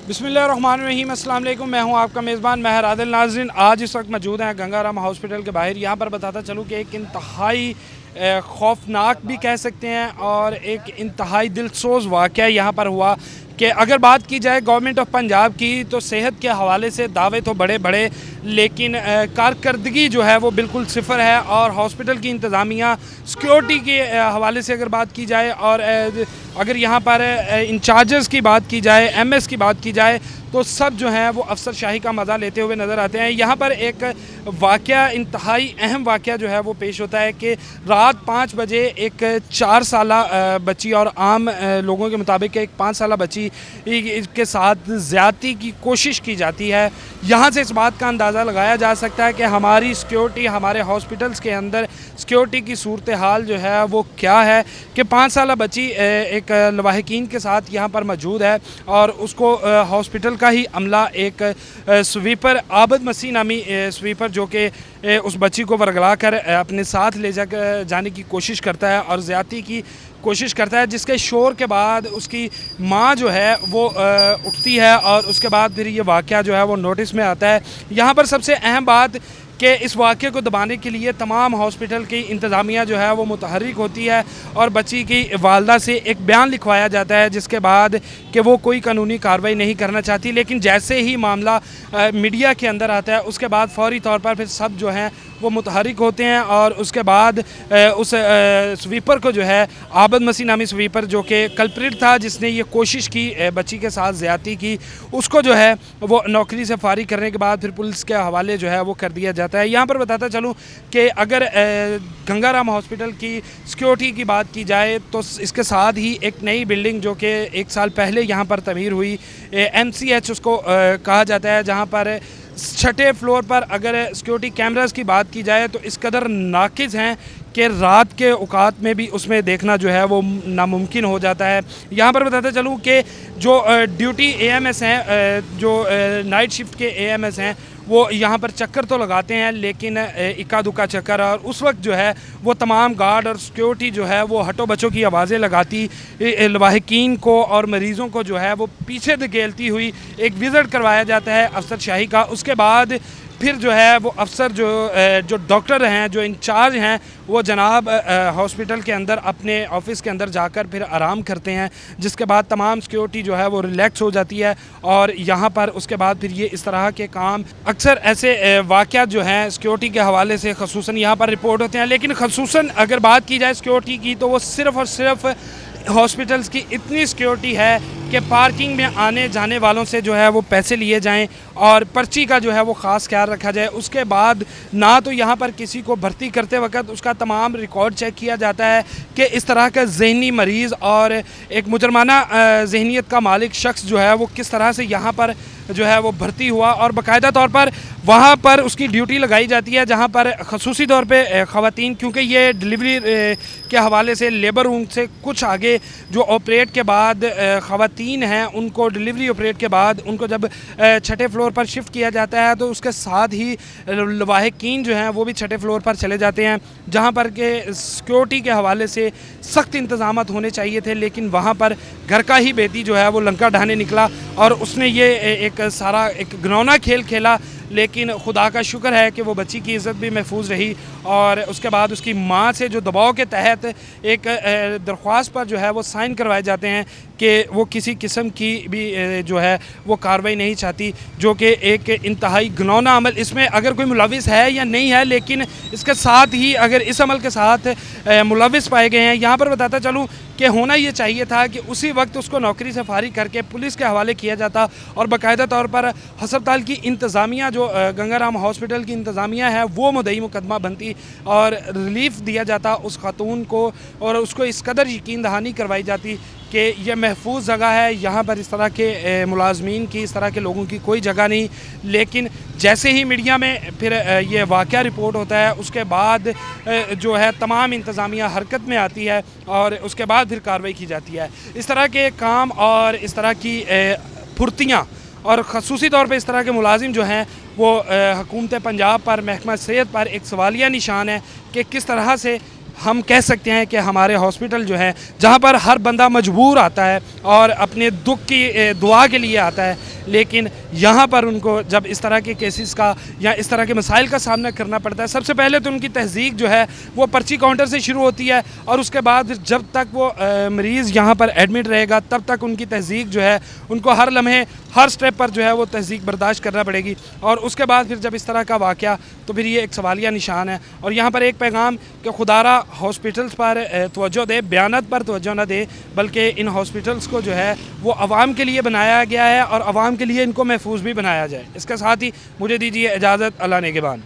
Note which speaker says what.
Speaker 1: बिस्मिल्लाहिर्रहमानिर्रहीम, अस्सलाम वालेकुम। मैं हूं आपका मेज़बान महर आदिल। नाज़रीन, आज इस वक्त मौजूद हैं गंगाराम हॉस्पिटल के बाहर। यहाँ पर बताता चलूँ कि एक इंतहाई खौफनाक भी कह सकते हैं और एक इंतहाई दिलसोज़ वाक़या यहाँ पर हुआ कि अगर बात की जाए गवर्नमेंट ऑफ पंजाब की तो सेहत के हवाले से दावे तो बड़े बड़े, लेकिन कारकर्दगी जो है वो बिल्कुल सिफर है। और हॉस्पिटल की इंतज़ामिया सिक्योरिटी के हवाले से अगर बात की जाए और अगर यहाँ पर इंचार्जेस की बात की जाए, एमएस की बात की जाए, तो सब जो हैं वो अफसरशाही का मज़ा लेते हुए नज़र आते हैं। यहाँ पर एक वाक़या, इंतहाई अहम वाक़या जो है वो पेश होता है कि रात 5 बजे एक 4 साला बच्ची और आम लोगों के मुताबिक एक 5 साला बच्ची के साथ ज़्यादती की कोशिश की जाती है। यहाँ से इस बात का अंदाज़ा लगाया जा सकता है कि हमारी सिक्योरिटी, हमारे हॉस्पिटल्स के अंदर सिक्योरिटी की सूरत हाल जो है वो क्या है कि 5 साला बच्ची एक लवाहिकीन के साथ यहाँ पर मौजूद है और उसको हॉस्पिटल का ही अमला एक स्वीपर आबद मसीह नामी स्वीपर जो कि उस बच्ची को वरगला कर अपने साथ ले जाकर जाने की कोशिश करता है और ज़्यादती की कोशिश करता है, जिसके शोर के बाद उसकी माँ जो है वो उठती है और उसके बाद फिर ये वाक़या जो है वो नोटिस में आता है। यहाँ पर सबसे अहम बात कि इस वाक़े को दबाने के लिए तमाम हॉस्पिटल की इंतज़ामिया जो है वो मुतहर्रिक होती है और बच्ची की वालदा से एक बयान लिखवाया जाता है जिसके बाद कि वो कोई कानूनी कार्रवाई नहीं करना चाहती। लेकिन जैसे ही मामला मीडिया के अंदर आता है उसके बाद फ़ौरी तौर पर फिर सब जो हैं वो मुतहर्रिक होते हैं और उसके बाद उस स्वीपर को जो है, आबद मसीह नामी स्वीपर जो कि कल्प्रिट था जिसने ये कोशिश की बच्ची के साथ ज़्यादती की, उसको जो है वो नौकरी से फारिग करने के बाद फिर पुलिस के हवाले जो है वो कर दिया जाता है। यहाँ पर बताता चलूँ कि अगर गंगाराम हॉस्पिटल की सिक्योरिटी की बात की जाए तो इसके साथ ही एक नई बिल्डिंग जो कि 1 साल पहले यहाँ पर तमीर हुई, MCH उसको कहा जाता है, जहाँ पर 6ठे फ्लोर पर अगर सिक्योरिटी कैमरास की बात की जाए तो इस कदर नाकिस हैं कि रात के औकात में भी उसमें देखना जो है वो नामुमकिन हो जाता है। यहाँ पर बताते चलूँ कि जो ड्यूटी AMS हैं, जो नाइट शिफ्ट के AMS हैं, वो यहाँ पर चक्कर तो लगाते हैं लेकिन इक्का दुक्का चक्कर, और उस वक्त जो है वो तमाम गार्ड और सिक्योरिटी जो है वो हटो बचों की आवाज़ें लगाती लवाहिकीन को और मरीज़ों को जो है वो पीछे धकेलती हुई एक विज़िट करवाया जाता है अफसरशाही का। उसके बाद फिर जो है वो अफसर जो डॉक्टर हैं, जो इंचार्ज हैं, वो जनाब हॉस्पिटल के अंदर अपने ऑफिस के अंदर जाकर फिर आराम करते हैं, जिसके बाद तमाम सिक्योरिटी जो है वो रिलैक्स हो जाती है। और यहाँ पर उसके बाद फिर ये इस तरह के काम अक्सर ऐसे वाक़यात जो हैं सिक्योरिटी के हवाले से ख़ुसूसन यहाँ पर रिपोर्ट होते हैं। लेकिन ख़ुसूसन अगर बात की जाए सिक्योरिटी की तो वो सिर्फ़ और सिर्फ हॉस्पिटल्स की इतनी सिक्योरिटी है कि पार्किंग में आने जाने वालों से जो है वो पैसे लिए जाएं और पर्ची का जो है वो ख़ास ख्याल रखा जाए। उसके बाद ना तो यहाँ पर किसी को भर्ती करते वक्त उसका तमाम रिकॉर्ड चेक किया जाता है कि इस तरह का जहनी मरीज़ और एक मुजरमाना जहनीत का मालिक शख्स जो है वो किस तरह से यहाँ पर जो है वो भर्ती हुआ, और बाकायदा तौर पर वहाँ पर उसकी ड्यूटी लगाई जाती है जहाँ पर खसूसी तौर पे ख़वातीन, क्योंकि ये डिलीवरी के हवाले से लेबर रूम से कुछ आगे जो ऑपरेट के बाद ख़वातीन हैं उनको डिलीवरी ऑपरेट के बाद उनको जब 6ठे फ्लोर पर शिफ्ट किया जाता है तो उसके साथ ही लवाहिकीन जो हैं वो भी 6ठे फ्लोर पर चले जाते हैं जहाँ पर के सिक्योरिटी के हवाले से सख्त इंतज़ामात होने चाहिए थे। लेकिन वहाँ पर घर का ही बेटी जो है वो लंका ढाने निकला और उसने ये एक सारा एक घिनौना खेल खेला। लेकिन खुदा का शुक्र है कि वो बच्ची की इज़्ज़त भी महफूज रही और उसके बाद उसकी माँ से जो दबाव के तहत एक दरख्वास्त पर जो है वो साइन करवाए जाते हैं कि वो किसी किस्म की भी जो है वो कार्रवाई नहीं चाहती, जो कि एक इंतहाई घिनौना अमल, इसमें अगर कोई मुलविस है या नहीं है, लेकिन इसके साथ ही अगर इस अमल के साथ मुलविस पाए गए हैं। यहाँ पर बताता चलूँ कि होना ये चाहिए था कि उसी वक्त उसको नौकरी से फारिग करके पुलिस के हवाले किया जाता और बाकायदा तौर पर हस्पताल की इंतज़ामिया, जो गंगाराम हॉस्पिटल की इंतज़ामिया है, वो मुद्दई मुकदमा बनती और रिलीफ़ दिया जाता उस खातून को और उसको इस कदर यकीन दहानी करवाई जाती कि यह महफूज जगह है, यहाँ पर इस तरह के मुलाजमीन की, इस तरह के लोगों की कोई जगह नहीं। लेकिन जैसे ही मीडिया में फिर ये वाक़या रिपोर्ट होता है उसके बाद जो है तमाम इंतज़ामिया हरकत में आती है और उसके बाद फिर कार्रवाई की जाती है। इस तरह के काम और इस तरह की फुर्तियाँ और ख़ुसूसी तौर पे इस तरह के मुलाजिम जो हैं वो हुकूमत पंजाब पर, महकमा सेहत पर एक सवालिया निशान है कि किस तरह से हम कह सकते हैं कि हमारे हॉस्पिटल जो है जहाँ पर हर बंदा मजबूर आता है और अपने दुख की दुआ के लिए आता है, लेकिन यहाँ पर उनको जब इस तरह के केसेस का या इस तरह के मसाइल का सामना करना पड़ता है, सबसे पहले तो उनकी तहज़ीक जो है वो पर्ची काउंटर से शुरू होती है और उसके बाद जब तक वो मरीज़ यहाँ पर एडमिट रहेगा तब तक उनकी तहज़ीक जो है उनको हर लम्हे हर स्टेप पर जो है वो तहज़ीक बर्दाश्त करना पड़ेगी। और उसके बाद फिर जब इस तरह का वाक़या तो फिर ये एक सवालिया निशान है। और यहाँ पर एक पैगाम कि खुदारा हॉस्पिटल्स पर तवज्जो दे, बयानात पर तवज्जो न दे, बल्कि इन हॉस्पिटल्स को जो है वो आवाम के लिए बनाया गया है और आवाम के लिए इनको महफूज भी बनाया जाए। इसके साथ ही मुझे दीजिए इजाज़त। अल्लाह नेगेबान।